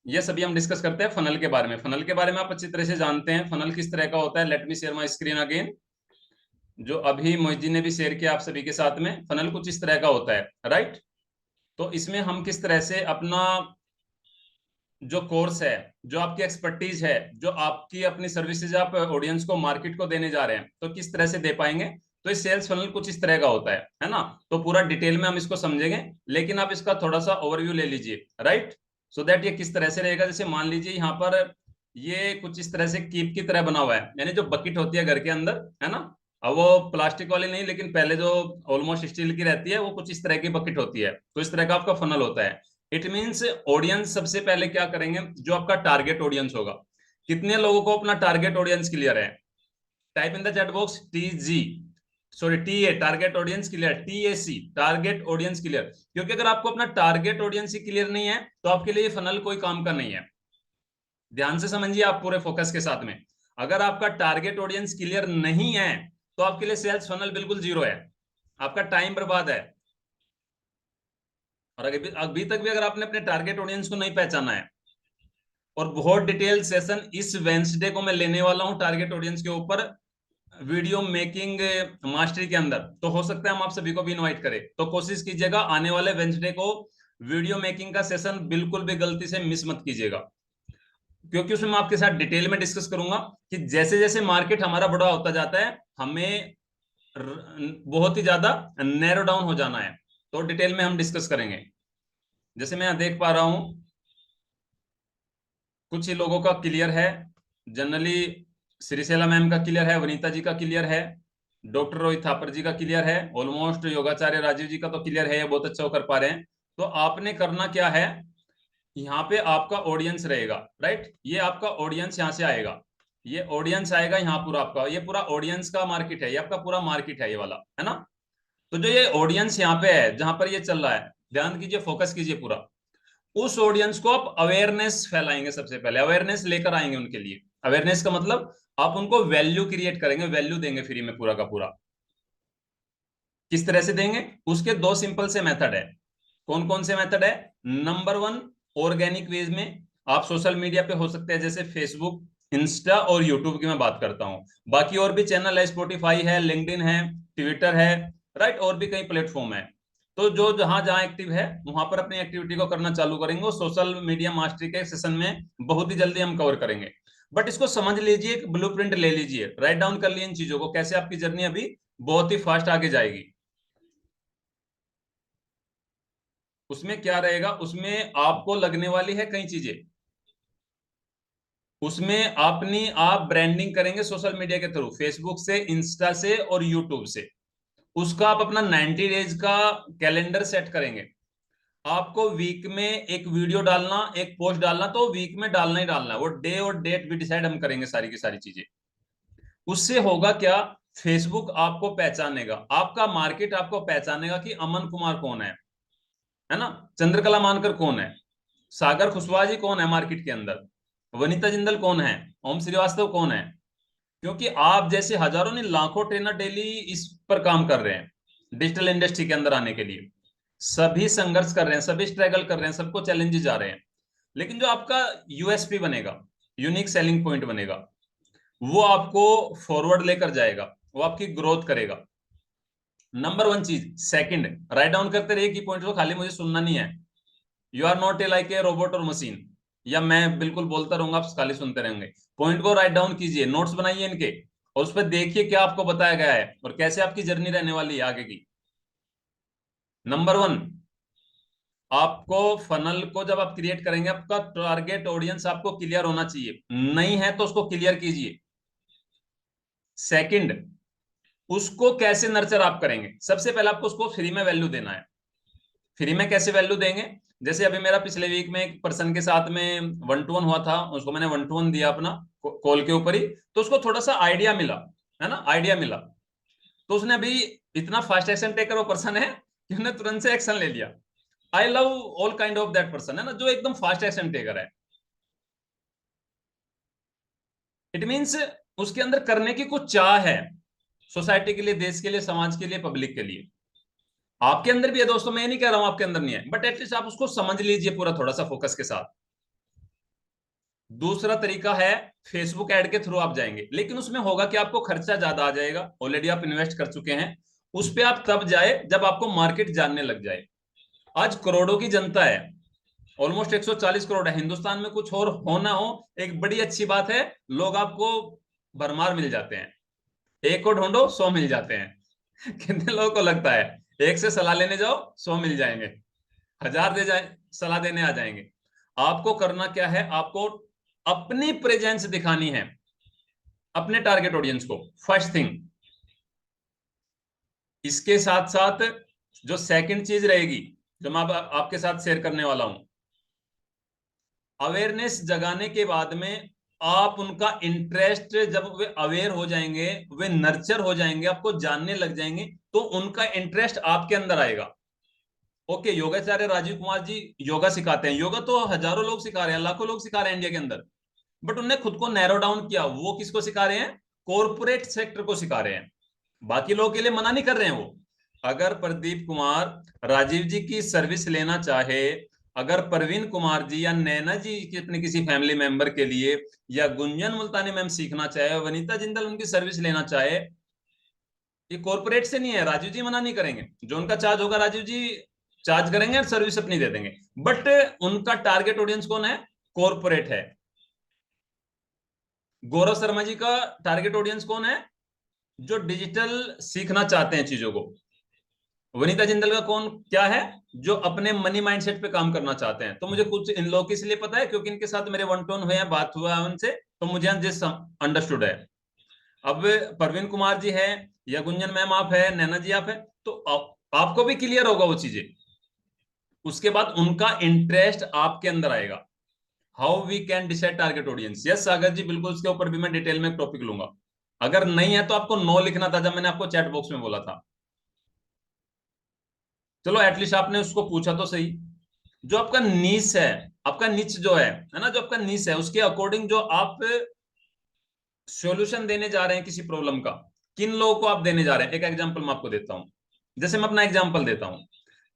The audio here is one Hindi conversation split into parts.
ये सभी हम डिस्कस करते हैं फनल के बारे में। फनल के बारे में आप अच्छी तरह से जानते हैं, फनल किस तरह का होता है। Let me share my screen again. जो अभी मोहिद्दीन ने भी शेयर किया आप सभी के साथ में, फनल कुछ इस तरह का होता है, राइट। तो इसमें हम किस तरह से अपना जो कोर्स है, जो आपकी एक्सपर्टीज है, जो आपकी अपनी सर्विसेज आप ऑडियंस को, मार्केट को देने जा रहे हैं, तो किस तरह से दे पाएंगे। तो ये सेल्स फनल कुछ इस तरह का होता है ना। तो पूरा डिटेल में हम इसको समझेंगे, लेकिन आप इसका थोड़ा सा ओवरव्यू ले लीजिए, राइट। सो दैट ये किस तरह से रहेगा। जैसे मान लीजिए यहाँ पर ये कुछ इस तरह से कीप की तरह बना हुआ है, यानी जो बकेट होती है घर के अंदर, है ना। अब वो प्लास्टिक वाली नहीं, लेकिन पहले जो ऑलमोस्ट स्टील की रहती है, वो कुछ इस तरह की बकेट होती है। तो इस तरह का आपका फनल होता है। इट मीन्स ऑडियंस सबसे पहले क्या करेंगे, जो आपका टारगेट ऑडियंस होगा, कितने लोगों को अपना टारगेट ऑडियंस क्लियर है। Type in the chat box TG, sorry TA, target audience clear, TAC, target audience clear. क्योंकि अगर आपको अपना टारगेट ऑडियंस ही क्लियर नहीं है, तो आपके लिए फनल कोई काम का नहीं है। ध्यान से समझिए आप पूरे फोकस के साथ में। अगर आपका टारगेट ऑडियंस क्लियर नहीं है, तो आपके लिए सेल्स फनल बिल्कुल जीरो है, आपका टाइम बर्बाद है। और अभी अभी तक भी अगर आपने अपने टारगेट ऑडियंस को नहीं पहचाना है, और बहुत डिटेल सेशन इस वेंसडे को मैं लेने वाला हूं टारगेट ऑडियंस के ऊपर, वीडियो मेकिंग मास्टरी के अंदर, तो हो सकता है हम आप सभी को भी इनवाइट करें। तो कोशिश कीजिएगा आने वाले वेंसडे को वीडियो मेकिंग का सेशन बिल्कुल भी गलती से मिस मत कीजिएगा, क्योंकि उसमें मैं आपके साथ डिटेल में डिस्कस करूंगा कि जैसे जैसे मार्केट हमारा बड़ा होता जाता है, हमें बहुत ही ज्यादा नैरो डाउन हो जाना है। तो डिटेल में हम डिस्कस करेंगे। जैसे मैं यहां देख पा रहा हूं, कुछ ही लोगों का क्लियर है। जनरली श्रीशैला मैम का क्लियर है, वनीता जी का क्लियर है, डॉक्टर रोहित थापर जी का क्लियर है, ऑलमोस्ट योगाचार्य राजीव जी का तो क्लियर है, ये बहुत अच्छा कर पा रहे हैं। तो आपने करना क्या है, यहाँ पे आपका ऑडियंस रहेगा, राइट। ये आपका ऑडियंस यहाँ से आएगा, ये ऑडियंस आएगा यहाँ पूरा आपका, ये पूरा ऑडियंस का मार्केट है, ये आपका पूरा मार्केट है ये वाला, है ना। तो जो ये ऑडियंस यहाँ पे है, जहां पर ये चल रहा है, ध्यान कीजिए, फोकस कीजिए पूरा। उस ऑडियंस को आप अवेयरनेस फैलाएंगे, सबसे पहले अवेयरनेस लेकर आएंगे उनके लिए। अवेयरनेस का मतलब आप उनको वैल्यू क्रिएट करेंगे, वैल्यू देंगे फ्री में पूरा का पूरा। किस तरह से देंगे, उसके दो सिंपल से मेथड है। कौन कौन से मेथड है। नंबर वन, ऑर्गेनिक वेज में। आप सोशल मीडिया पे हो सकते हैं, जैसे फेसबुक, इंस्टा और यूट्यूब की मैं बात करता हूं। बाकी और भी चैनल है, स्पॉटिफाई है, लिंक्डइन है, ट्विटर है, राइट, और भी कई प्लेटफॉर्म है। तो जो जहां जहां एक्टिव है, वहां पर अपनी एक्टिविटी को करना चालू करेंगे, और सोशल मीडिया मास्टरी के सेशन में बहुत ही जल्दी हम कवर करेंगे। बट इसको समझ लीजिए, एक ब्लूप्रिंट ले लीजिए, राइट डाउन कर लिए इन चीजों को, कैसे आपकी जर्नी अभी बहुत ही फास्ट आगे जाएगी। उसमें क्या रहेगा, उसमें आपको लगने वाली है कई चीजें। उसमें अपनी आप ब्रांडिंग करेंगे सोशल मीडिया के थ्रू, फेसबुक से, इंस्टा से और यूट्यूब से। उसका आप अपना 90 डेज का कैलेंडर सेट करेंगे। आपको वीक में एक वीडियो डालना, एक पोस्ट डालना, तो वीक में डालना ही डालना है। वो डे और डेट भी डिसाइड हम करेंगे, सारी की सारी चीजें। उससे होगा क्या, फेसबुक आपको पहचानेगा, आपका मार्केट आपको पहचानेगा कि अमन कुमार कौन है ना, चंद्रकला मानकर कौन है, सागर खुशवाहा जी कौन है मार्केट के अंदर, वनीता जिंदल कौन है, ओम श्रीवास्तव कौन है। क्योंकि आप जैसे हजारों नहीं लाखों ट्रेनर डेली इस पर काम कर रहे हैं, डिजिटल इंडस्ट्री के अंदर आने के लिए। सभी संघर्ष कर रहे हैं, सभी स्ट्रगल कर रहे हैं, सबको चैलेंजेस आ रहे हैं। लेकिन जो आपका यूएसपी बनेगा, यूनिक सेलिंग पॉइंट बनेगा, वो आपको फॉरवर्ड लेकर जाएगा, वो आपकी ग्रोथ करेगा। नंबर वन चीज। सेकंड, राइट डाउन करते रहिए की पॉइंट को, खाली मुझे सुनना नहीं है। You are not a like a robot और मशीन, या मैं बिल्कुल बोलता रहूंगा, आप खाली सुनते रहेंगे। पॉइंट को राइट डाउन कीजिए, नोट्स बनाइए इनके, और उस पर देखिए क्या आपको बताया गया है और कैसे आपकी जर्नी रहने वाली है आगे की। नंबर वन, आपको फनल को जब आप क्रिएट करेंगे, आपका टारगेट ऑडियंस आपको क्लियर होना चाहिए, नहीं है तो उसको क्लियर कीजिए। सेकंड, उसको कैसे नर्चर आप करेंगे, सबसे पहले आपको उसको फ्री में वैल्यू देना है। फ्री में कैसे वैल्यू देंगे, जैसे अभी मेरा पिछले वीक में एक पर्सन के साथ में 1-to-1 हुआ था, उसको मैंने 1-to-1 दिया अपना कॉल के ऊपर ही। तो उसको थोड़ा सा आइडिया मिला, है ना, आइडिया मिला। तो उसने अभी इतना फास्ट एक्शन टेकर वो पर्सन है कि उसने तुरंत से एक्शन ले लिया। I love all kind of that person, है ना, जो एकदम फास्ट एक्शन टेकर है। इट मीन्स उसके अंदर करने की कुछ चाह है, सोसाइटी के लिए, देश के लिए, समाज के लिए, पब्लिक के लिए। आपके अंदर भी है दोस्तों, मैं नहीं कह रहा हूं आपके अंदर नहीं है, बट एटलीस्ट आप उसको समझ लीजिए पूरा, थोड़ा सा फोकस के साथ। दूसरा तरीका है फेसबुक ऐड के थ्रू आप जाएंगे, लेकिन उसमें होगा कि आपको खर्चा ज्यादा आ जाएगा, ऑलरेडी आप इन्वेस्ट कर चुके हैं। उस पे आप तब जाए जब आपको मार्केट जानने लग जाए। आज करोड़ों की जनता है, ऑलमोस्ट 140 करोड़ है हिंदुस्तान में, कुछ और हो ना हो, एक बड़ी अच्छी बात है, लोग आपको भरमार मिल जाते हैं। एक को ढूंढो 100 मिल जाते हैं। कितने लोगों को लगता है एक से सलाह लेने जाओ 100 मिल जाएंगे, 1000 दे जाए सलाह देने आ जाएंगे। आपको करना क्या है, आपको अपनी प्रेजेंस दिखानी है अपने टारगेट ऑडियंस को, फर्स्ट थिंग। इसके साथ साथ जो सेकंड चीज रहेगी, जो मैं आपके साथ शेयर करने वाला हूं, अवेयरनेस जगाने के बाद में आप उनका इंटरेस्ट, जब वे अवेयर हो जाएंगे, वे नर्चर हो जाएंगे, आपको जानने लग जाएंगे, तो उनका इंटरेस्ट आपके अंदर आएगा। ओके, योगाचार्य राजीव कुमार जी योगा सिखाते हैं, योगा तो हजारों लोग सिखा रहे हैं, लाखों लोग सिखा रहे हैं इंडिया के अंदर, बट उन्हें खुद को नैरो डाउन किया। वो किसको सिखा रहे हैं? कॉरपोरेट सेक्टर को सिखा रहे हैं, बाकी लोगों के लिए मना नहीं कर रहे हैं वो। अगर प्रदीप कुमार राजीव जी की सर्विस लेना चाहे, अगर प्रवीण कुमार जी या नैना जी के अपने किसी फैमिली मेंबर के लिए, या गुंजन मुल्तानी मैम सीखना चाहे, वनीता जिंदल उनकी सर्विस लेना चाहे, ये कॉर्पोरेट से नहीं है, राजीव जी मना नहीं करेंगे, जो उनका चार्ज होगा राजीव जी चार्ज करेंगे और सर्विस अपनी दे देंगे। बट उनका टारगेट ऑडियंस कौन है? कॉर्पोरेट है। गौरव शर्मा जी का टारगेट ऑडियंस कौन है? जो डिजिटल सीखना चाहते हैं चीजों को। वनीता जिंदल का कौन क्या है? जो अपने मनी माइंडसेट पे काम करना चाहते हैं। तो मुझे कुछ इन लोगों की इसलिए पता है क्योंकि इनके साथ मेरे वन टोन हुए हैं, बात हुआ है उनसे, तो मुझे जिस अंडरस्टूड है। अब प्रवीण कुमार जी है, या गुंजन मैम आप है, नैना जी आप है, तो आपको भी क्लियर होगा वो चीजें। उसके बाद उनका इंटरेस्ट आपके अंदर आएगा। How we can decide target audience, yes Sagar ji बिल्कुल, उसके ऊपर भी मैं डिटेल में टॉपिक लूंगा। अगर नहीं है तो आपको नो लिखना था, जब मैंने आपको चैट बॉक्स में बोला था। चलो एटलीस्ट आपने उसको पूछा तो सही। जो आपका नीच है, आपका निच जो है ना, जो आपका नीच है, उसके अकॉर्डिंग जो आप सॉल्यूशन देने जा रहे हैं किसी प्रॉब्लम का, किन लोगों को आप देने जा रहे हैं। एक एग्जांपल मैं आपको देता हूं, जैसे मैं अपना एग्जांपल देता हूं।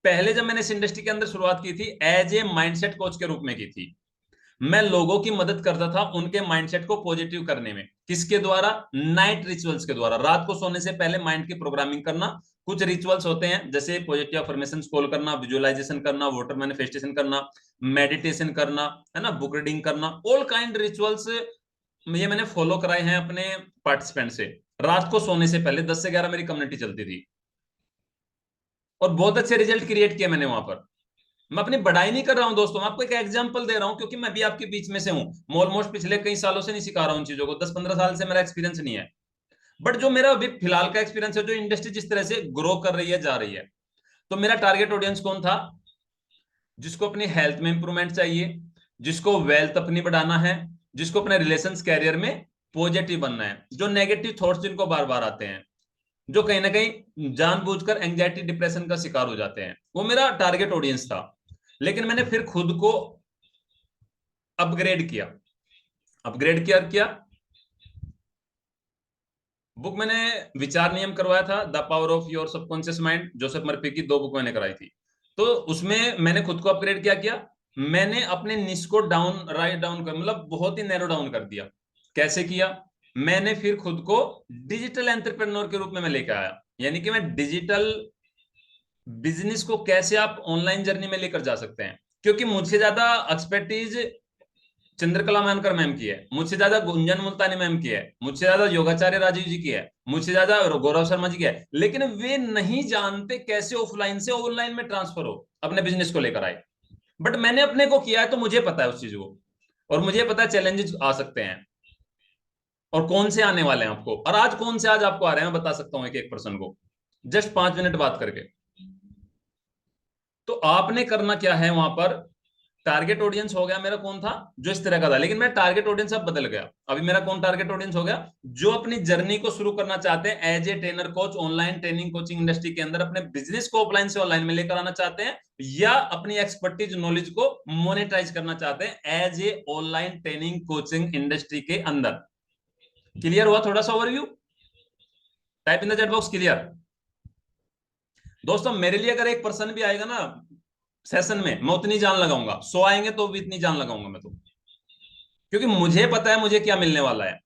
पहले जब मैंने इस इंडस्ट्री के अंदर शुरुआत की थी, एज ए माइंडसेट कोच के रूप में की थी। मैं लोगों की मदद करता था उनके माइंडसेट को पॉजिटिव करने में। किसके द्वारा? नाइट रिचुअल्स के द्वारा। रात को सोने से पहले माइंड की प्रोग्रामिंग करना। कुछ रिचुअल्स होते हैं जैसे पॉजिटिव अफर्मेशन कॉल करना, विजुअलाइजेशन करना, वाटर मैनिफेस्टेशन करना, मेडिटेशन करना, है ना, बुक रीडिंग करना, ऑल काइंड रिचुअल्स ये मैंने फॉलो कराए हैं अपने पार्टिसिपेंट से। रात को सोने से पहले 10 से 11 मेरी कम्युनिटी चलती थी, और बहुत अच्छे रिजल्ट क्रिएट किए मैंने वहां पर। मैं अपनी बढ़ाई नहीं कर रहा हूं दोस्तों, मैं आपको एक एग्जांपल दे रहा हूं, क्योंकि मैं भी आपके बीच में से हूं। मैं ऑलमोस्ट पिछले कई सालों से नहीं सिखा रहा हूं चीजों को, 10-15 साल से मेरा एक्सपीरियंस नहीं है। बट जो मेरा अभी फिलहाल का एक्सपीरियंस है, जो इंडस्ट्री जिस तरह से ग्रो कर रही है, जा रही है, तो मेरा टारगेट ऑडियंस कौन था? जिसको अपनी हेल्थ में इंप्रूवमेंट चाहिए, जिसको वेल्थ अपनी बढ़ाना है, जिसको अपने रिलेशंस कैरियर में पॉजिटिव बनना है, जो नेगेटिव थॉट्स जिनको बार बार आते हैं, जो कहीं ना कहीं जानबूझकर एंग्जाइटी डिप्रेशन का शिकार हो जाते हैं, वो मेरा टारगेट ऑडियंस था। लेकिन मैंने फिर खुद को अपग्रेड किया। अपग्रेड किया किया बुक मैंने विचार नियम करवाया था, the power of your subconscious mind, Joseph Murphy की 2 बुक मैंने कराई थी। तो उसमें मैंने खुद को अपग्रेड किया मैंने अपने निश को डाउन राइट डाउन कर, मतलब बहुत ही नैरो डाउन कर दिया। कैसे किया? मैंने फिर खुद को डिजिटल एंटरप्रेन्योर के रूप में मैं लेकर आया, यानी कि मैं डिजिटल बिजनेस को कैसे आप ऑनलाइन जर्नी में लेकर जा सकते हैं। क्योंकि मुझसे ज्यादा एक्सपर्टीज चंद्रकला मानकर मैम की है, मुझसे ज्यादा गुंजन मुल्तानी मैम की है, मुझसे ज्यादा योगाचार्य राजीव जी की है, मुझसे ज्यादा गौरव शर्मा जी की है, लेकिन वे नहीं जानते कैसे ऑफलाइन से ऑनलाइन में ट्रांसफर हो, अपने बिजनेस को लेकर आए। बट मैंने अपने को किया है, तो मुझे पता है उस चीज को, और मुझे पता है चैलेंजेस आ सकते हैं और कौन से आने वाले हैं आपको, और आज कौन से आज आपको आ रहे हैं मैं बता सकता हूं एक एक पर्सन को, जस्ट 5 मिनट बात करके। तो आपने करना क्या है वहां पर? टारगेट ऑडियंस हो गया मेरा कौन था? जो इस तरह का था, लेकिन मेरा टारगेट ऑडियंस अब बदल गया। अभी मेरा कौन टारगेट ऑडियंस हो गया? जो अपनी जर्नी को शुरू करना चाहते हैं as a trainer coach, online training coaching industry के अंदर अपने बिजनेस को ऑफलाइन से ऑनलाइन में लेकर आना चाहते हैं, या अपनी एक्सपर्टीज नॉलेज को मोनेटाइज करना चाहते हैं as a online training coaching industry के अंदर। क्लियर हुआ थोड़ा सा overview? Type in the chat box clear. दोस्तों मेरे लिए अगर एक पर्सन भी आएगा ना सेशन में, मैं उतनी जान लगाऊंगा, 100 आएंगे तो भी इतनी जान लगाऊंगा मैं तो। क्योंकि मुझे पता है मुझे क्या मिलने वाला है।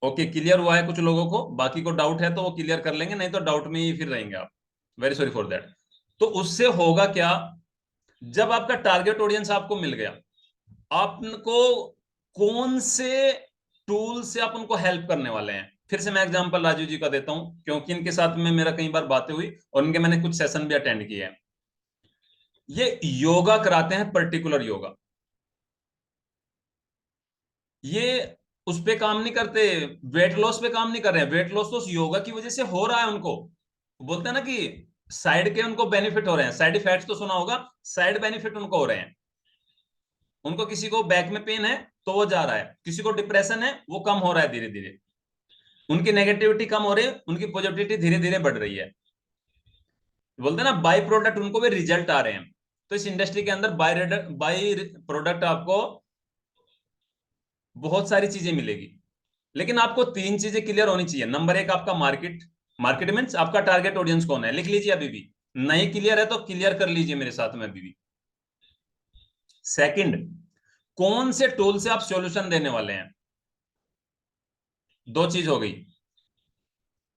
ओके, क्लियर हुआ है कुछ लोगों को? बाकी को डाउट है तो वो क्लियर कर लेंगे, नहीं तो डाउट में ही फिर रहेंगे आप। Very sorry for that. तो उससे होगा क्या, जब आपका टारगेट ऑडियंस आपको मिल गया, आपको कौन से टूल से आप उनको हेल्प करने वाले हैं। फिर से मैं एग्जांपल राजू जी का देता हूं, क्योंकि इनके साथ में मेरा कई बार बातें हुई और इनके मैंने कुछ सेशन भी अटेंड किए हैं। ये योगा कराते हैं, पर्टिकुलर योगा। ये उस पे काम नहीं करते, वेट लॉस पे काम नहीं कर रहे हैं। वेट लॉस तो उस योगा की वजह से हो रहा है उनको। बोलते हैं ना कि साइड के उनको बेनिफिट हो रहे हैं, साइड इफेक्ट्स तो सुना होगा, साइड बेनिफिट उनको हो रहे हैं। उनको किसी को बैक में पेन है तो वो जा रहा है, किसी को डिप्रेशन है वो कम हो रहा है धीरे धीरे, उनकी नेगेटिविटी कम हो रही है, उनकी पॉजिटिविटी धीरे धीरे बढ़ रही है। बोलते हैं ना बाई प्रोडक्ट उनको भी रिजल्ट आ रहे हैं। तो इस इंडस्ट्री के अंदर बाई प्रोडक्ट आपको बहुत सारी चीजें मिलेगी, लेकिन आपको तीन चीजें क्लियर होनी चाहिए। नंबर एक, आपका मार्केट। मार्केट मीन्स आपका टारगेट ऑडियंस कौन है, लिख लीजिए अभी भी। नहीं क्लियर है तो क्लियर कर लीजिए मेरे साथ में अभी भी। सेकंड, कौन से टूल से आप सॉल्यूशन देने वाले हैं, दो चीज हो गई।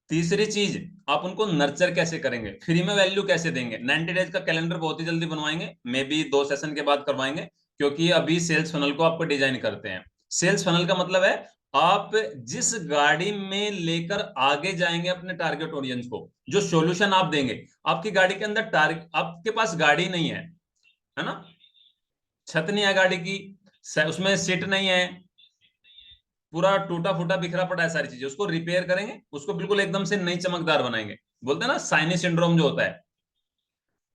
तीसरी चीज, आप उनको नर्चर कैसे करेंगे, फ्री में वैल्यू कैसे देंगे। 90 डेज का कैलेंडर बहुत ही जल्दी बनवाएंगे, मे बी 2 सेशन के बाद करवाएंगे, क्योंकि अभी सेल्स फनल को आपको डिजाइन करते हैं। सेल्स फनल का मतलब है आप जिस गाड़ी में लेकर आगे जाएंगे अपने टारगेट ऑडियंस को, जो सॉल्यूशन आप देंगे। आपकी गाड़ी के अंदर टारगेट, आपके पास गाड़ी नहीं है ना, छत नहीं है गाड़ी की, उसमें सीट नहीं है, पूरा टूटा फूटा बिखरा पड़ा है, सारी चीजें उसको रिपेयर करेंगे, उसको बिल्कुल एकदम से नई चमकदार बनाएंगे। बोलते हैं ना साइनी सिंड्रोम जो होता है,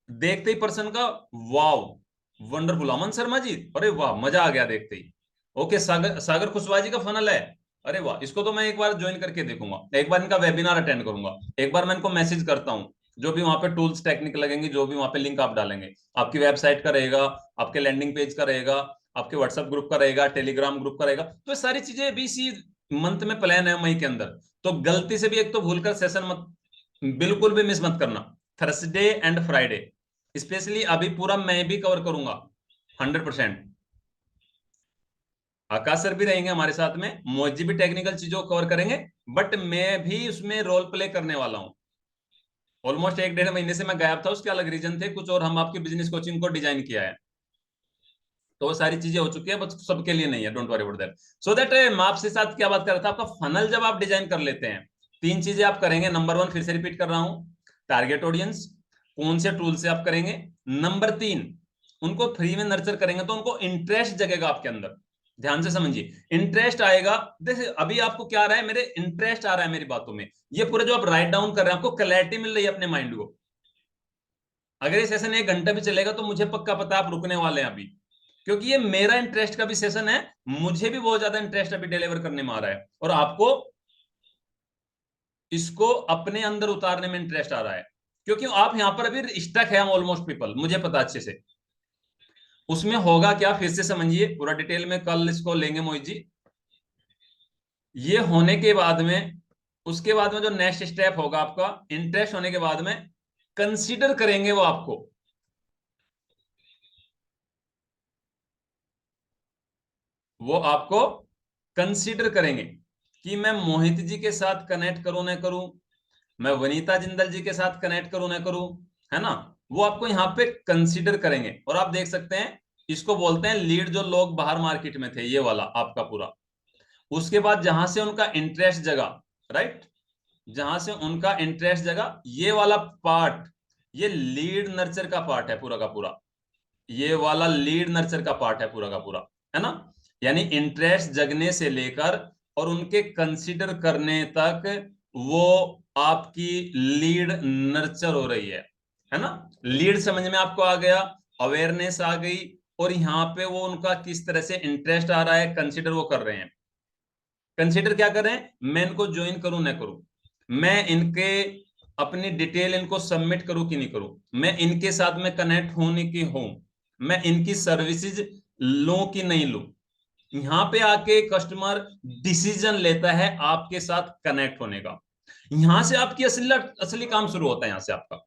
देखते ही पर्सन का वाव, वंडरफुल, अमन शर्मा जी, अरे वाह मजा आ गया देखते ही। ओके, सागर सागर खुशवाहा जी का फनल है, अरे वाह, इसको तो मैं एक बार ज्वाइन करके देखूंगा, एक बार इनका वेबिनार अटेंड करूंगा, एक बार मैं इनको मैसेज करता हूँ। जो भी वहां पे टूल्स टेक्निक लगेंगे, जो भी वहां पे लिंक आप डालेंगे, आपकी वेबसाइट का रहेगा, आपके लैंडिंग पेज का रहेगा, आपके व्हाट्सएप ग्रुप का रहेगा, टेलीग्राम ग्रुप का रहेगा, तो ये सारी चीजें भी इसी मंथ में प्लान है, मई के अंदर। तो गलती से भी एक तो भूलकर सेशन मत, बिल्कुल भी मिस मत करना। थर्सडे एंड फ्राइडे स्पेशली अभी पूरा मैं भी कवर करूंगा 100%। आकाश सर भी रहेंगे हमारे साथ में, मोजी भी टेक्निकल चीजों को कवर करेंगे, बट मैं भी उसमें रोल प्ले करने वाला हूं। ऑलमोस्ट 1 डेढ़ महीने से मैं गायब था, उसके अलग रीजन थे कुछ, और हम आपकी बिजनेस कोचिंग को डिजाइन किया है, तो वो सारी चीजें हो चुकी है, बस सबके लिए नहीं है, don't worry about that. So that मैं आपसे साथ क्या बात कर रहा था, आपका फनल जब आप डिजाइन कर लेते हैं, तीन चीजें आप करेंगे। नंबर वन, फिर से रिपीट कर रहा हूं, टारगेट ऑडियंस, कौन से टूल से आप करेंगे। नंबर तीन, उनको फ्री में नर्चर करेंगे तो उनको इंटरेस्ट जगेगा आपके अंदर। ध्यान से समझिए, इंटरेस्ट आएगा। देखिए अभी आपको क्या आ रहा है, मेरे इंटरेस्ट आ रहा है मेरी बातों में, ये पूरे जो आप राइट डाउन कर रहे हैं, आपको क्लैरिटी मिल रही है अपने माइंड को। अगर ये सेशन 1 घंटा भी चलेगा तो मुझे पक्का पता है आप रुकने वाले हैं अभी, क्योंकि ये मेरा इंटरेस्ट का भी सेशन है, मुझे भी बहुत ज्यादा इंटरेस्ट अभी डिलीवर करने में आ रहा है, और आपको इसको अपने अंदर उतारने में इंटरेस्ट आ रहा है, क्योंकि आप यहां पर अभी स्टक है ऑलमोस्ट पीपल, मुझे पता अच्छे से। उसमें होगा क्या, फिर से समझिए पूरा डिटेल में, कल इसको लेंगे मोहित जी। ये होने के बाद में, उसके बाद में जो नेक्स्ट स्टेप होगा आपका, इंटरेस्ट होने के बाद में कंसीडर करेंगे वो आपको, वो आपको कंसीडर करेंगे कि मैं मोहित जी के साथ कनेक्ट करूं ना करूं, मैं वनीता जिंदल जी के साथ कनेक्ट करूं ना करूं, है ना। वो आपको यहां पे कंसीडर करेंगे, और आप देख सकते हैं, इसको बोलते हैं लीड, जो लोग बाहर मार्केट में थे, ये वाला आपका पूरा। उसके बाद जहां से उनका इंटरेस्ट जगा, राइट, जहां से उनका इंटरेस्ट जगा, ये वाला पार्ट, ये लीड नर्चर का पार्ट है पूरा का पूरा, ये वाला लीड नर्चर का पार्ट है पूरा का पूरा, है ना। यानी इंटरेस्ट जगने से लेकर और उनके कंसीडर करने तक, वो आपकी लीड नर्चर हो रही है ना। लीड समझ में आपको आ गया, अवेयरनेस आ गई, और यहां पे वो उनका किस तरह से इंटरेस्ट आ रहा है, कंसीडर वो कर रहे हैं। कंसीडर क्या कर रहे हैं, मैं इनको ज्वाइन करूं ना करूं, मैं इनके अपनी डिटेल इनको सबमिट करूं कि नहीं करूं, मैं इनके साथ में कनेक्ट होने की हूं, मैं इनकी सर्विसेज लूं कि नहीं लूं। यहां पे आके कस्टमर डिसीजन लेता है आपके साथ कनेक्ट होने का। यहां से आपकी असली असली काम शुरू होता है, यहां से आपका,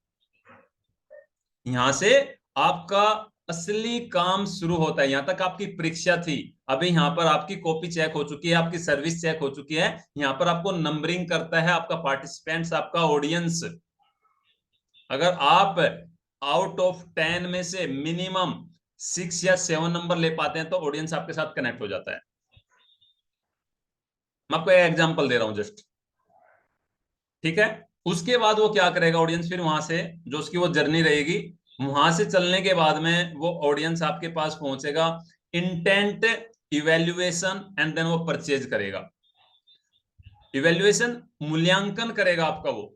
यहां से आपका असली काम शुरू होता है। यहां तक आपकी परीक्षा थी, अभी यहाँ पर आपकी कॉपी चेक हो चुकी है, आपकी सर्विस चेक हो चुकी है, यहाँ पर आपको नंबरिंग करता है आपका पार्टिसिपेंट्स, आपका ऑडियंस। अगर आप आउट ऑफ 10 में से मिनिमम 6 या 7 नंबर ले पाते हैं तो ऑडियंस आपके साथ कनेक्ट हो जाता है। मैं आपको एक एग्जांपल दे रहा हूं जस्ट, ठीक है। उसके बाद वो क्या करेगा ऑडियंस, फिर वहां से जो उसकी वो जर्नी रहेगी, वहां से चलने के बाद में वो ऑडियंस आपके पास पहुंचेगा, इंटेंट, इवेल्युएशन एंड देन वो परचेज करेगा। इवेल्युएशन, मूल्यांकन करेगा आपका वो,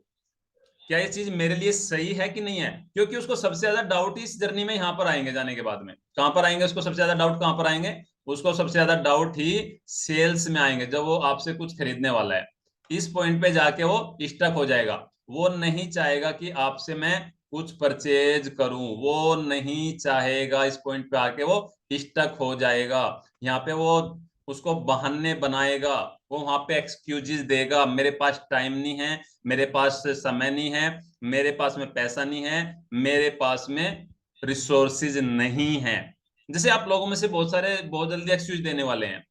क्या ये चीज मेरे लिए सही है कि नहीं है, क्योंकि उसको सबसे ज्यादा डाउट इस जर्नी में यहां पर आएंगे, जाने के बाद में कहां पर आएंगे, उसको सबसे ज्यादा डाउट कहां पर आएंगे, उसको सबसे ज्यादा डाउट ही सेल्स में आएंगे, जब वो आपसे कुछ खरीदने वाला है। इस पॉइंट पे जाके वो स्टक हो जाएगा, वो नहीं चाहेगा कि आपसे मैं कुछ परचेज करूं, वो नहीं चाहेगा, इस पॉइंट पे आके वो स्टक हो जाएगा। यहाँ पे वो उसको बहाने बनाएगा, वो वहां पे एक्सक्यूजेस देगा, मेरे पास टाइम नहीं है, मेरे पास समय नहीं है, मेरे पास में पैसा नहीं है, मेरे पास में रिसोर्सेज नहीं है। जैसे आप लोगों में से बहुत सारे बहुत जल्दी एक्सक्यूज देने वाले हैं।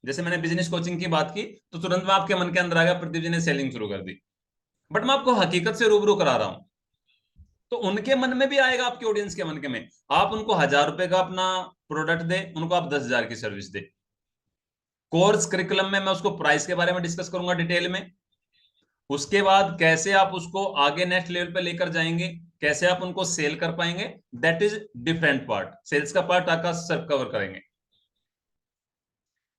जैसे मैंने बिजनेस कोचिंग की बात की तो तुरंत में आपके मन के अंदर आ गया प्रदीप जी ने सेलिंग शुरू कर दी, बट मैं आपको हकीकत से रूबरू करा रहा हूं। तो उनके मन में भी आएगा, आपके ऑडियंस के मन के में, आप उनको 1,000 रुपए का अपना प्रोडक्ट दे, उनको आप 10,000 की सर्विस दे। कोर्स करिकुलम में मैं उसको प्राइस के बारे में डिस्कस करूंगा डिटेल में। उसके बाद कैसे आप उसको आगे नेक्स्ट लेवल पे लेकर जाएंगे, कैसे आप उनको सेल कर पाएंगे, that is different part. Sales का पार्ट आकाश सर कवर करेंगे।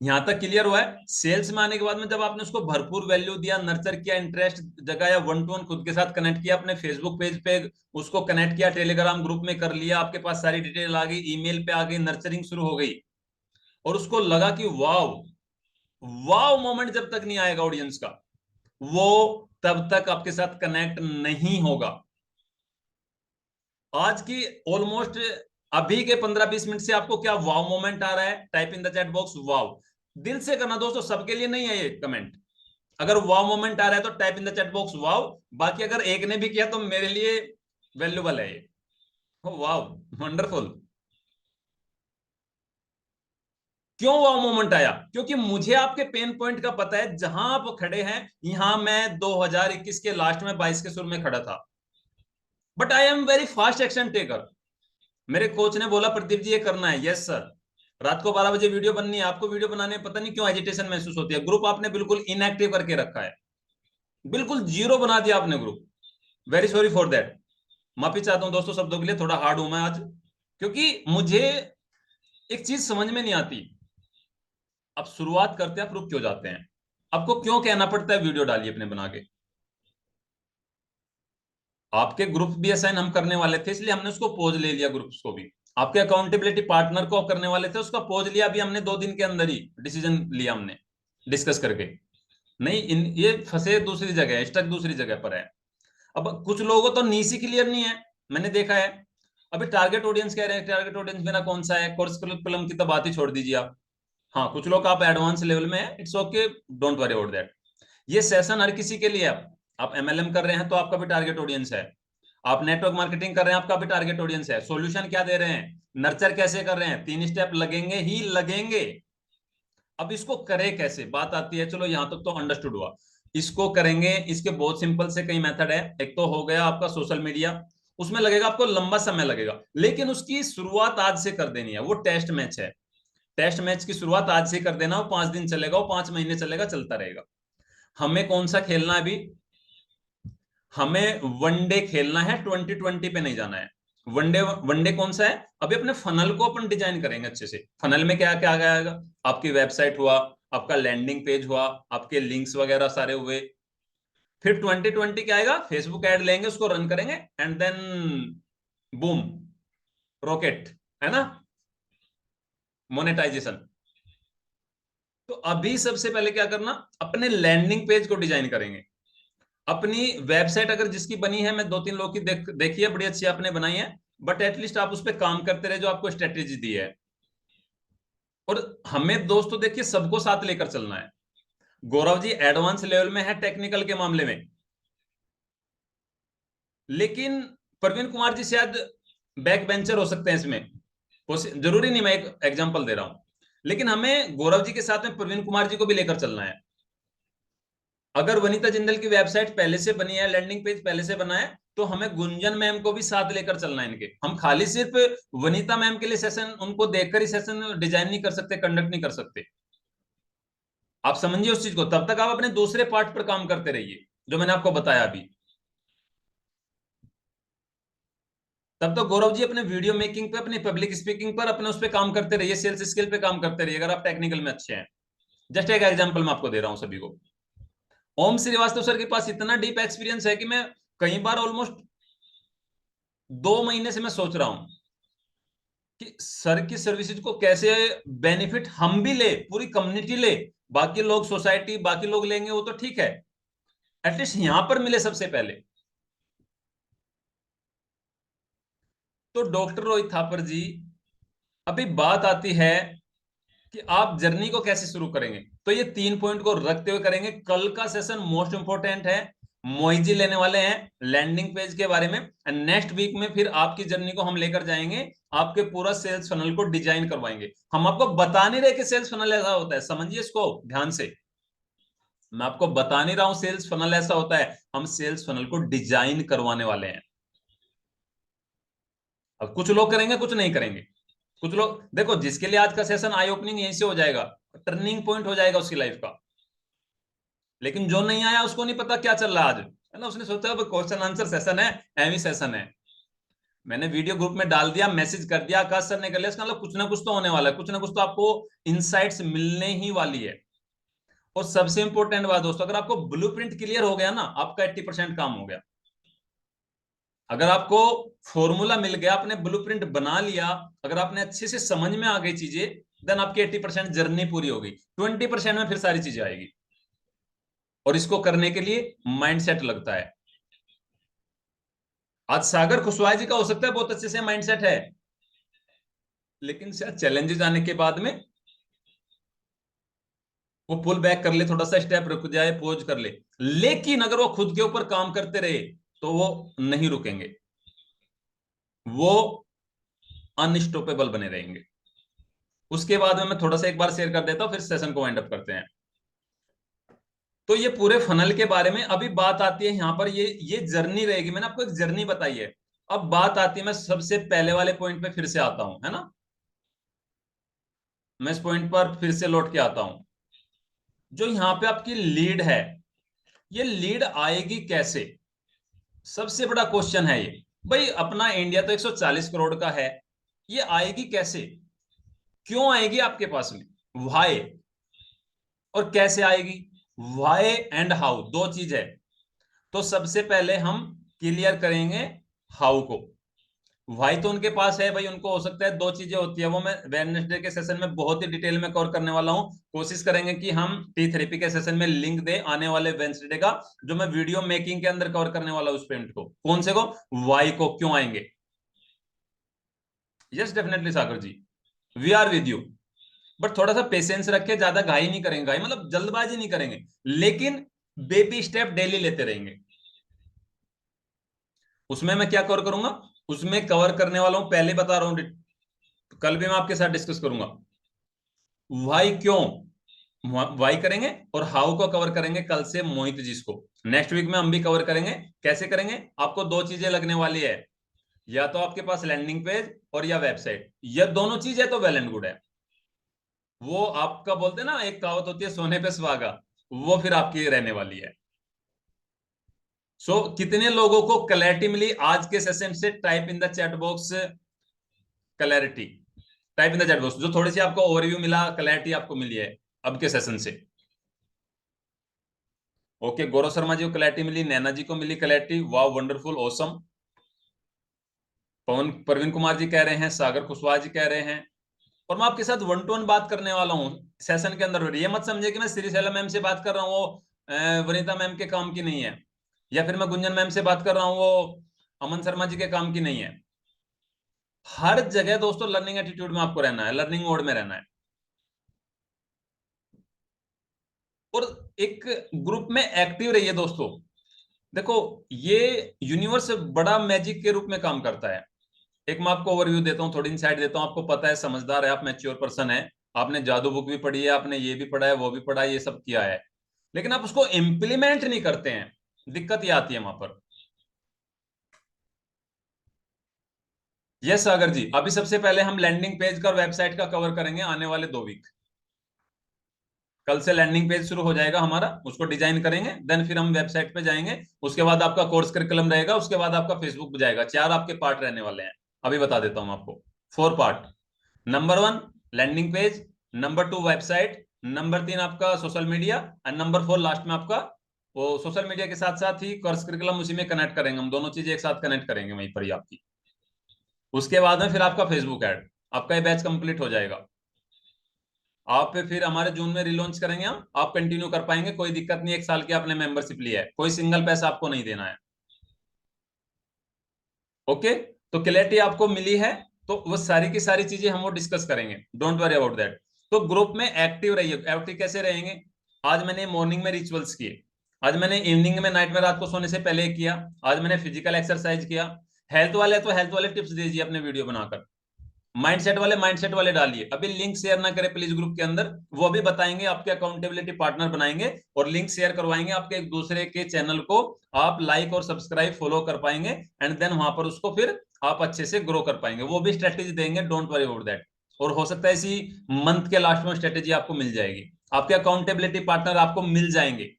यहां तक क्लियर हुआ है। सेल्स में आने के बाद में जब आपने उसको भरपूर वैल्यू दिया, नर्चर किया, इंटरेस्ट जगाया, वन टू वन खुद के साथ कनेक्ट किया, अपने फेसबुक पेज पे उसको कनेक्ट किया, टेलीग्राम ग्रुप में कर लिया, आपके पास सारी डिटेल आ गई, ईमेल पे आ गई, नर्चरिंग शुरू हो गई, और उसको लगा कि वाव, वाव मोमेंट जब तक नहीं आएगा ऑडियंस का, वो तब तक आपके साथ कनेक्ट नहीं होगा। आज की ऑलमोस्ट अभी के 15-20 मिनट से आपको क्या वाव मोमेंट आ रहा है, type in the chat box wow. दिल से करना दोस्तों, सबके लिए नहीं है ये कमेंट। अगर वाव मोमेंट आ रहा है तो type in the chat box wow. बाकी अगर एक ने भी किया तो मेरे लिए वैल्यूबल है ये। वाव, वंडरफुल। क्यों वाव मोमेंट आया? क्योंकि मुझे आपके पेन पॉइंट का पता है, जहां आप खड़े हैं, यहां मैं 2021 के लास्ट में 22 के सुर में खड़ा था, but I am very fast action taker. मेरे कोच ने बोला प्रदीप जी ये करना है, यस सर। रात को 12 बजे वीडियो बननी है, आपको वीडियो बनाने में पता नहीं क्यों एजिटेशन महसूस होती है, ग्रुप आपने बिल्कुल इनएक्टिव करके रखा है, बिल्कुल जीरो बना दिया आपने group. Very sorry for that. माफी चाहता हूं दोस्तों, शब्दों के लिए थोड़ा हार्ड हूं मैं आज, क्योंकि मुझे एक चीज समझ में नहीं आती। आप शुरुआत करते हैं, आप रुक क्यों जाते हैं? आपको क्यों कहना पड़ता है वीडियो डालिए अपने बना के? आपके ग्रुप भी असाइन हम करने वाले थे, इसलिए हमने उसको पोज ले लिया, ग्रुप्स को भी। आपके अकाउंटेबिलिटी पार्टनर को करने वाले थे, उसका पोज लिया, अभी हमने 2 दिन के अंदर ही डिसीजन लिया हमने, डिस्कस करके। नहीं, ये फंसे दूसरी जगह है, स्टक दूसरी जगह पर है। अब कुछ लोगों को तो नीसी क्लियर नहीं है, मैंने देखा है। अभी टारगेट ऑडियंस कह रहे हैं, टारगेट ऑडियंस मेरा कौन सा है, कोर्स करिकुलम की तो बात ही छोड़ दीजिए आप। हाँ, कुछ लोग आप एडवांस लेवल में है, it's okay, don't worry about that. ये सेशन हर किसी के लिए है। आप एमएलएम कर रहे हैं तो आपका भी टारगेट ऑडियंस है, आप नेटवर्क मार्केटिंग कर रहे हैं, आपका भी टारगेट ऑडियंस है। सॉल्यूशन क्या दे रहे हैं, नर्चर कैसे कर रहे हैं, 3 स्टेप लगेंगे ही लगेंगे। अब इसको करें कैसे, बात आती है। चलो यहां तक तो अंडरस्टूड हुआ। इसको करेंगे, इसके बहुत सिंपल से कई मेथड है। एक तो हो गया आपका सोशल मीडिया, उसमें लगेगा आपको लंबा समय लगेगा, लेकिन उसकी शुरुआत आज से कर देनी है। वो टेस्ट मैच है, टेस्ट मैच की शुरुआत आज से कर देना। वो 5 दिन चलेगा, वो 5 महीने चलेगा, चलता रहेगा। हमें कौन सा खेलना है अभी? हमें वनडे खेलना है, 2020 पे नहीं जाना है। वनडे, वनडे कौन सा है? अभी अपने फनल को अपन डिजाइन करेंगे अच्छे से। फनल में क्या क्या आएगा? आपकी वेबसाइट हुआ, आपका लैंडिंग पेज हुआ, आपके लिंक्स वगैरह सारे हुए। फिर 2020 क्या आएगा? फेसबुक ऐड लेंगे, उसको रन करेंगे, एंड देन बूम, रॉकेट, है ना, मोनेटाइजेशन। तो अभी सबसे पहले क्या करना, अपने लैंडिंग पेज को डिजाइन करेंगे। अपनी वेबसाइट अगर जिसकी बनी है, मैं 2-3 लोग की देखी है, बड़ी अच्छी आपने बनाई है, बट एटलीस्ट आप उस पर काम करते रहे, जो आपको स्ट्रेटेजी दी है। और हमें दोस्तों देखिए सबको साथ लेकर चलना है। गौरव जी एडवांस लेवल में है टेक्निकल के मामले में, लेकिन प्रवीण कुमार जी शायद बैक बेंचर हो सकते हैं इसमें। जरूरी नहीं, मैं एक एग्जांपल दे रहा हूं, लेकिन हमें गौरव जी के साथ में प्रवीण कुमार जी को भी लेकर चलना है। अगर वनीता जिंदल की वेबसाइट पहले से बनी है, लैंडिंग पेज पहले से बना है, तो हमें गुंजन मैम को भी साथ लेकर चलना है इनके। हम खाली सिर्फ वनीता मैम के लिए सेशन उनको देखकर ही सेशन डिजाइन नहीं कर सकते, कंडक्ट नहीं कर सकते। आप समझिए उस चीज को। तब तक आप अपने दूसरे पार्ट पर काम करते रहिए जो मैंने आपको बताया अभी। तब तो गौरव जी अपने वीडियो मेकिंग पे, अपने पब्लिक स्पीकिंग पर, अपने उस पर काम करते रहिए, सेल्स स्किल पे काम करते रहिए, अगर आप टेक्निकल में अच्छे हैं। जस्ट एक एग्जांपल मैं आपको दे रहा हूं सभी को। ओम श्रीवास्तव सर के पास इतना डीप एक्सपीरियंस है कि मैं कई बार ऑलमोस्ट 2 महीने से मैं सोच रहा हूं कि सर की सर्विसेज को कैसे बेनिफिट हम भी ले, पूरी कम्युनिटी ले। बाकी लोग सोसाइटी, बाकी लोग लेंगे वो तो ठीक है, एटलीस्ट यहां पर मिले सबसे पहले। तो डॉक्टर रोहित थापर जी, अभी बात आती है कि आप जर्नी को कैसे शुरू करेंगे। तो ये 3 पॉइंट को रखते हुए करेंगे। कल का सेशन मोस्ट इंपोर्टेंट है, मोहित जी लेने वाले हैं लैंडिंग पेज के बारे में। नेक्स्ट वीक में फिर आपकी जर्नी को हम लेकर जाएंगे, आपके पूरा सेल्स फनल को डिजाइन करवाएंगे। हम आपको बता नहीं रहे कि सेल्स फनल ऐसा होता है, समझिए इसको ध्यान से। मैं आपको बता नहीं रहा हूं सेल्स फनल ऐसा होता है, हम सेल्स फनल को डिजाइन करवाने वाले हैं। अब कुछ लोग करेंगे, कुछ नहीं करेंगे। कुछ लोग देखो, जिसके लिए आज का सेशन आई ओपनिंग यहीं से हो जाएगा, टर्निंग पॉइंट हो जाएगा उसकी लाइफ का। लेकिन जो नहीं आया उसको नहीं पता क्या चल रहा है आज, है ना। उसने सोचा क्वेश्चन आंसर सेशन है, एमी सेशन है। मैंने वीडियो ग्रुप में डाल दिया, मैसेज कर दिया, आकाश सर ने कर लिया, इसका मतलब कुछ ना कुछ तो होने वाला है, कुछ ना कुछ तो आपको इनसाइट्स मिलने ही वाली है। और सबसे इंपॉर्टेंट बात दोस्तों, अगर आपको ब्लूप्रिंट क्लियर हो गया ना, आपका 80% काम हो गया। अगर आपको फॉर्मूला मिल गया, आपने ब्लूप्रिंट बना लिया, अगर आपने अच्छे से समझ में आ गई चीजें, देन आपकी 80% जर्नी पूरी हो गई। 20% में फिर सारी चीजें आएगी। और इसको करने के लिए माइंडसेट लगता है। आज सागर कुशवाहा जी का हो सकता है बहुत अच्छे से माइंडसेट है, लेकिन शायद चैलेंजेस आने के बाद में वो पुल बैक कर ले, थोड़ा सा स्टेप रुक जाए, पोज कर ले। लेकिन अगर वो खुद के ऊपर काम करते रहे तो वो नहीं रुकेंगे, वो अनस्टॉपेबल बने रहेंगे। उसके बाद में मैं थोड़ा सा एक बार शेयर कर देता हूं, फिर सेशन को वाइंड अप करते हैं। तो ये पूरे फनल के बारे में अभी बात आती है यहां पर, ये जर्नी रहेगी, मैंने आपको एक जर्नी बताई है। अब बात आती है, मैं सबसे पहले वाले पॉइंट पे फिर से आता हूं, है ना। मैं इस पॉइंट पर फिर से लौट के आता हूं। जो यहां पे आपकी लीड है, ये लीड आएगी कैसे, सबसे बड़ा क्वेश्चन है ये। भाई अपना इंडिया तो 140 करोड़ का है, ये आएगी कैसे, क्यों आएगी आपके पास में, व्हाई, और कैसे आएगी। व्हाई एंड हाउ दो चीज है। तो सबसे पहले हम क्लियर करेंगे हाउ को। व्हाई तो उनके पास है भाई, उनको हो सकता है दो चीजें होती है, वो मैं वेडनेसडे के सेशन में बहुत ही डिटेल में कवर करने वाला हूं। कोशिश करेंगे कि हम टी थेरेपी के सेशन में लिंक दे आने वाले वेडनेसडे का, जो मैं वीडियो मेकिंग के अंदर कवर करने वाला हूं उस पॉइंट को। कौन से को, वाई को, क्यों आएंगे। Yes definitely Sagar ji, we are with you. But थोड़ा सा पेशेंस रखे, ज्यादा घाई नहीं करेंगे, घाई मतलब जल्दबाजी नहीं करेंगे, लेकिन बेबी स्टेप डेली लेते रहेंगे। उसमें मैं क्या कवर करूंगा, उसमें कवर करने वाला हूं, पहले बता रहा हूं, कल भी मैं आपके साथ डिस्कस करूंगा। वाई क्यों, वाई करेंगे, और हाउ को कवर करेंगे कल से मोहित जी को। नेक्स्ट वीक में हम भी कवर करेंगे। कैसे करेंगे, आपको दो चीजें लगने वाली है, या तो आपके पास लैंडिंग पेज और या वेबसाइट, या दोनों चीज है तो वेल एंड गुड है। वो आपका बोलते हैं ना, एक कहावत होती है सोने पे सुहागा, वो फिर आपकी रहने वाली है। कितने लोगों को क्लैरिटी मिली आज के सेशन से, type in the chat box clarity, type in the chat box, जो थोड़ी सी आपको ओवरव्यू मिला, क्लैरिटी आपको मिली है अब के सेशन से। ओके, गौरव शर्मा जी को क्लैरिटी मिली, नैना जी को मिली क्लैरिटी, वाह वंडरफुल ऑसम। पवन प्रवीण कुमार जी कह रहे हैं, सागर कुशवाहा जी कह रहे हैं। और मैं आपके साथ वन टू वन बात करने वाला हूं सेशन के अंदर। ये मत समझे कि मैं श्रीशैला मैम से बात कर रहा हूँ, वो वनीता मैम के काम की नहीं है, या फिर मैं गुंजन मैम से बात कर रहा हूँ, वो अमन शर्मा जी के काम की नहीं है। हर जगह दोस्तों लर्निंग एटीट्यूड में आपको रहना है, लर्निंग मोड में रहना है। और एक ग्रुप में एक्टिव रहिए दोस्तों। देखो, ये यूनिवर्स बड़ा मैजिक के रूप में काम करता है। एक मैं आपको ओवरव्यू देता हूँ, थोड़ी इनसाइट देता हूँ। आपको पता है, समझदार है आप, मैच्योर पर्सन है, आपने जादू बुक भी पढ़ी है, आपने ये भी पढ़ा है, वो भी पढ़ा है, ये सब किया है, लेकिन आप उसको इंप्लीमेंट नहीं करते हैं, दिक्कत ये आती है वहां पर। यस सागर जी, अभी सबसे पहले हम लैंडिंग पेज का और वेबसाइट का कवर करेंगे आने वाले 2 वीक। कल से लैंडिंग पेज शुरू हो जाएगा हमारा, उसको डिजाइन करेंगे, देन फिर हम वेबसाइट पे जाएंगे, उसके बाद आपका कोर्स करिकुलम रहेगा, उसके बाद आपका फेसबुक जाएगा। 4 आपके पार्ट रहने वाले हैं, अभी बता देता हूं आपको। 4 part. Number 1 landing page, number 2 website, number 3 आपका social media, and number 4 last में आपका वो सोशल मीडिया के साथ साथ ही कोर्स करिकुलम उसी में कनेक्ट करेंगे, हम दोनों चीजें एक साथ कनेक्ट करेंगे वहीं पर ही आपकी। उसके बाद में फिर आपका फेसबुक ऐड, आपका ये बैच कंप्लीट हो जाएगा। आप पे फिर हमारे जून में रिलॉन्च करेंगे हम, आप कंटिन्यू कर पाएंगे, कोई दिक्कत नहीं। 1 साल की आपने मेंबरशिप ली है, कोई सिंगल पैसा आपको नहीं देना है। ओके, तो क्लैरिटी आपको मिली है। तो वो सारी की सारी चीजें हम वो डिस्कस करेंगे, डोंट वरी अबाउट दैट। तो ग्रुप में एक्टिव रहिए। एक्टिव कैसे रहेंगे? आज मैंने मॉर्निंग में रिचुअल्स किए, आज मैंने इवनिंग में, नाइट में, रात को सोने से पहले किया, आज मैंने फिजिकल एक्सरसाइज किया। हेल्थ वाले तो हेल्थ वाले टिप्स दीजिए अपने वीडियो बनाकर, माइंडसेट वाले डालिए। अभी लिंक शेयर ना करें प्लीज ग्रुप के अंदर, वो भी बताएंगे, आपके अकाउंटेबिलिटी पार्टनर बनाएंगे और लिंक शेयर करवाएंगे आपके एक दूसरे के चैनल को, आप लाइक और सब्सक्राइब फॉलो कर पाएंगे, एंड देन वहां पर उसको फिर आप अच्छे से ग्रो कर पाएंगे। वो भी स्ट्रेटेजी देंगे, डोंट वरी अबाउट दैट। और हो सकता है इसी मंथ के लास्ट में स्ट्रेटेजी आपको मिल जाएगी, आपके अकाउंटेबिलिटी पार्टनर आपको मिल जाएंगे।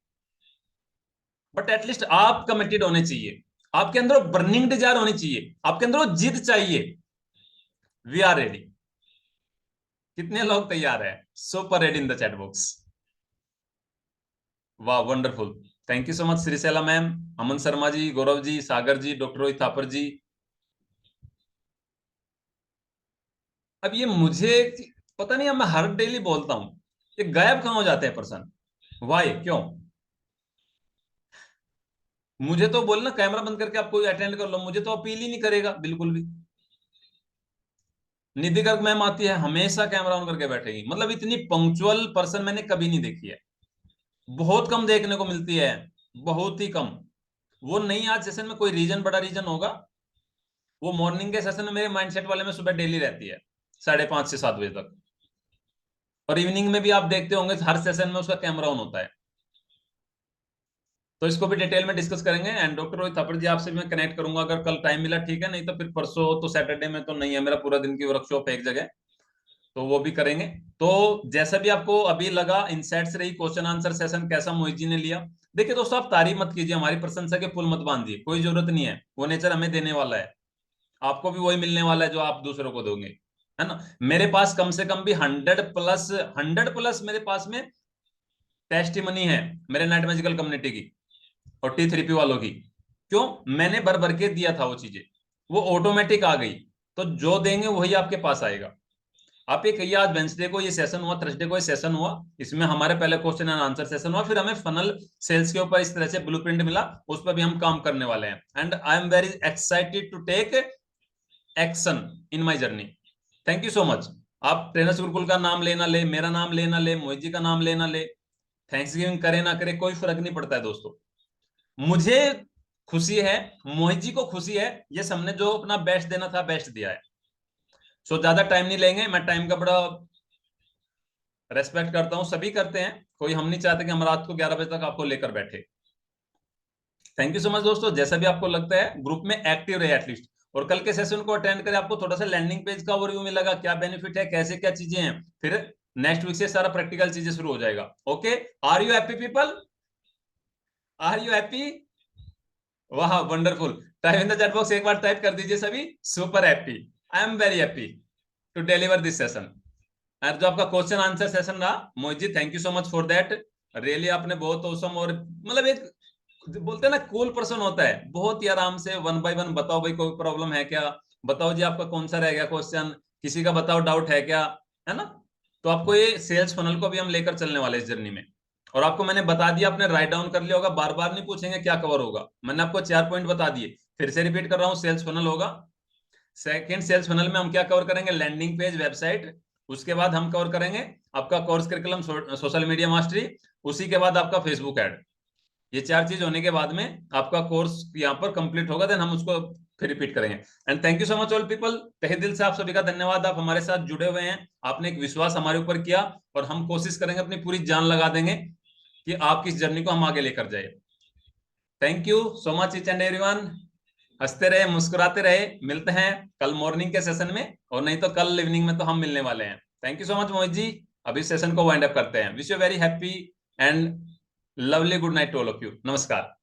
बट एटलीस्ट आप कमिटेड होने चाहिए, आपके अंदर बर्निंग डिजायर होनी चाहिए, आपके अंदर वो जिद चाहिए। We are ready. कितने लोग तैयार हैं? Super red in the chat box. वाह, wonderful. Thank you so much Shrishaila ma'am, Aman Sharma ji, Gaurav ji, Sagar ji, doctor Rohit Thapar ji. अब ये मुझे पता नहीं, अब मैं हर डेली बोलता हूं, ये गायब कहां हो जाते हैं पर्सन? वाई, क्यों? मुझे तो बोलना कैमरा बंद करके आप कोई अटेंड कर लो, मुझे तो अपील ही नहीं करेगा बिल्कुल भी। निधि गर्ग मैम आती है, हमेशा कैमरा ऑन करके बैठेगी, मतलब इतनी पंक्चुअल पर्सन मैंने कभी नहीं देखी है, बहुत कम देखने को मिलती है, बहुत ही कम। वो नहीं, आज सेशन में कोई रीजन, बड़ा रीजन होगा। वो मॉर्निंग के सेशन में मेरे माइंडसेट वाले में सुबह डेली रहती है 5:30 से 7 बजे तक, और इवनिंग में भी आप देखते होंगे हर सेशन में उसका कैमरा ऑन होता है। तो इसको भी डिटेल में डिस्कस करेंगे, एंड डॉक्टर रोहित थापड़ जी आपसे मैं कनेक्ट करूंगा अगर कल टाइम मिला, ठीक है, नहीं तो फिर परसों, तो सैटरडे में तो नहीं है मेरा, पूरा दिन की वर्कशॉप है एक जगह, तो वो भी करेंगे। तो जैसा भी आपको अभी लगा, इनसाइट्स रही, क्वेश्चन आंसर सेशन कैसा मोहित जी ने लिया, देखिए दोस्तों, आप तारीफ मत कीजिए, हमारी प्रशंसा के पुल मत बांधिए, कोई जरूरत नहीं है, वो नेचर हमें देने वाला है, आपको भी वही मिलने वाला है जो आप दूसरों को दोगे, है ना। मेरे पास कम से कम भी 100+, 100+ मेरे पास में टेस्टिमनी है मेरे नाइट मैजिकल कम्युनिटी की और T3P वालों की। क्यों? मैंने भर भर के दिया था वो चीजें, वो ऑटोमेटिक आ गई। तो जो देंगे वही आपके पास आएगा। आप ये कहिए, आज वेंसडे को ये सेशन हुआ, थर्सडे को ये सेशन हुआ, इसमें हमारे पहले क्वेश्चन एंड आंसर सेशन हुआ, फिर हमें फनल सेल्स के ऊपर इस तरह से ब्लूप्रिंट मिला, उस पर भी हम काम करने वाले हैं, and I am very excited to take action in my journey. Thank you so much. आप ट्रेनर्स गुरुकुल का नाम लेना ले, मेरा नाम लेना ले, मोहित जी का नाम लेना ले, थैंक्स गिविंग करे ना करे, कोई फर्क नहीं पड़ता है दोस्तों। मुझे खुशी है, मोहित जी को खुशी है, ये सबने जो अपना बेस्ट देना था बेस्ट दिया है। सो ज्यादा टाइम नहीं लेंगे, मैं टाइम का बड़ा रेस्पेक्ट करता हूं, सभी करते हैं, कोई हम नहीं चाहते कि हम रात को 11 बजे तक आपको लेकर बैठे। थैंक यू सो मच दोस्तों, जैसा भी आपको लगता है ग्रुप में एक्टिव रहे एटलीस्ट, और कल के सेशन को अटेंड करें, आपको थोड़ा सा लैंडिंग पेज का ओवरव्यू मिलेगा, क्या बेनिफिट है, कैसे क्या चीजें हैं, फिर नेक्स्ट वीक से सारा प्रैक्टिकल चीजें शुरू हो जाएगा। Okay, are you happy people? Are you happy? वाह, wonderful. Type in the chat box, एक बार टाइप कर दीजिए सभी, super happy. I am very happy to deliver this session. और जो आपका क्वेश्चन आंसर सेशन रहा, Mohit ji thank you so much for that, really आपने बहुत औसम, और मतलब एक बोलते हैं ना कूल पर्सन होता है, बहुत ही आराम से 1 बाय 1 बताओ भाई, कोई प्रॉब्लम है क्या, बताओ जी आपका कौन सा रह गया क्वेश्चन, किसी का बताओ डाउट है क्या, है ना। तो आपको ये सेल्स फनल को भी हम लेकर चलने वाले इस जर्नी में, और आपको मैंने बता दिया, आपने राइट डाउन कर लिया होगा, बार बार नहीं पूछेंगे क्या कवर होगा, मैंने आपको 4 पॉइंट बता दिए, फिर से रिपीट कर रहा हूँ। सेल्स फनल होगा, सेकेंड सेल्स फनल में हम क्या कवर करेंगे? लैंडिंग पेज, वेबसाइट, उसके बाद हम कवर करेंगे आपका course curriculum, social media mastery, उसी के बाद आपका फेसबुक ऐड। ये 4 चीज होने के बाद में आपका कोर्स यहाँ पर कंप्लीट होगा, देन हम उसको फिर रिपीट करेंगे। And thank you so much all people, तहे दिल से आप सभी का धन्यवाद। आप हमारे साथ जुड़े हुए हैं, आपने एक विश्वास हमारे ऊपर किया, और हम कोशिश करेंगे, अपनी पूरी जान लगा देंगे कि आपकी इस जर्नी को हम आगे लेकर जाए। Thank you so much each and everyone. हंसते रहे, मुस्कुराते रहे। मिलते हैं कल मॉर्निंग के सेशन में, और नहीं तो कल इवनिंग में तो हम मिलने वाले हैं। Thank you so much Mohit ji. अभी सेशन को वाइंड अप करते हैं। Wish you very happy and lovely good night to all of you. नमस्कार।